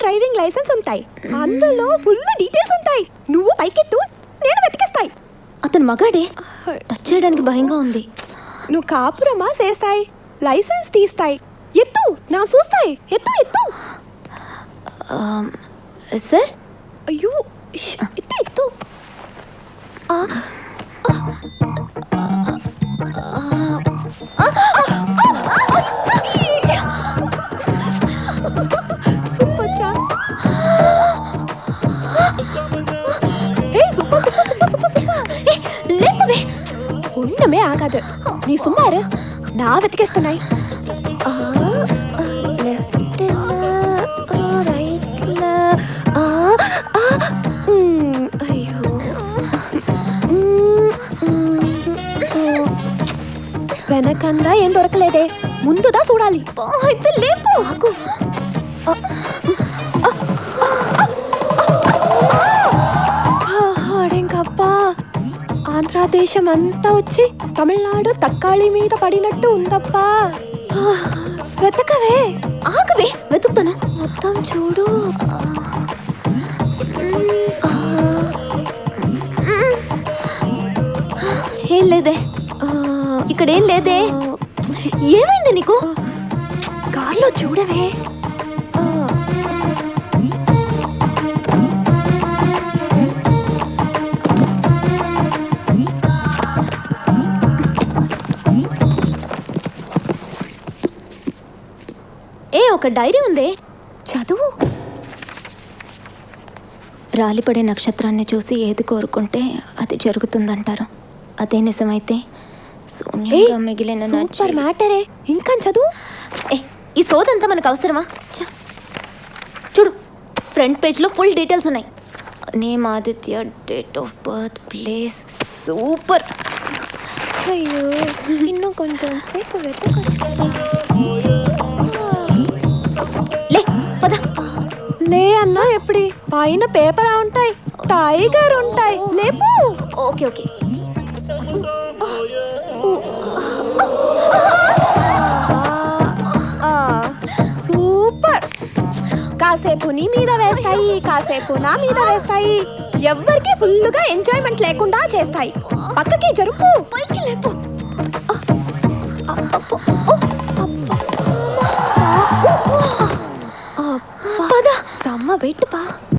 Driving licence ఉంటాయి, అందులో full details ఉంటాయి. నువ్వు పైకెత్తు, నేను వెతికిస్తాయి. అతను మగాడే, టచ్ చేయడానికి భయంగా ఉంది. నువ్వు కాపురమా చేస్తాయి, లైసెన్స్ తీస్తాయి. ఎత్తు, నా చూస్తాయి. ఎత్తు ఎత్తు. సార్, అయ్యో ఎత్తు ఎత్తు. Super chance. Super super super super super. లేపవే. ఉన్నమే ఆగాదు, నీ సుమారు నా వెతికేస్తున్నాయి. అయ్యో వెనకందా ఏం దొరకలేదే, ముందుదా చూడాలి. అయితే లేపు. ఆగు. అడేంకప్పా, ఆంధ్రదేశం అంతా వచ్చి తమిళనాడు తక్కాళి మీద పడినట్టు ఉందప్పా. వెతకవే. ఆగవే, వెతుకుతాను. మొత్తం చూడు. ఏం లేదే, ఇక్కడేం లేదే. ఏమైంది నీకు? కార్లో చూడవే. ఒక డైరీ ఉందే, చదువు. రాలిపడే నక్షత్రాన్ని చూసి ఏది కోరుకుంటే అది జరుగుతుందంటారు. అదే నిజమైతే శూన్యంగా మిగిలిన సూపర్ మ్యాటరే. ఇంకా చదువు. ఈ సోదంతా మనకు అవసరమా? చూడు, ఫ్రంట్ పేజ్లో ఫుల్ డీటెయిల్స్ ఉన్నాయి. Name Aditya, date of birth, place. Super. అయ్యో, ఇన్నో కొంచెం సేపు వెతకొచ్చాను. లే పద. లే అన్నా, ఎప్పుడు పైన పేపర్ ఉంటాయి, టైగర్ ఉంటాయి. లేపు. Okay okay. సూపర్. కాసేపు నీ మీద వేస్తాయి, కాసేపు నా మీద వేస్తాయి. ఎవ్వరికి ఫుల్గా ఎంజాయ్మెంట్ లేకుండా చేస్తాయి. పక్కకి జరుపు. పైకి లేపు. పద. సమ్మ వెయిట్ పా.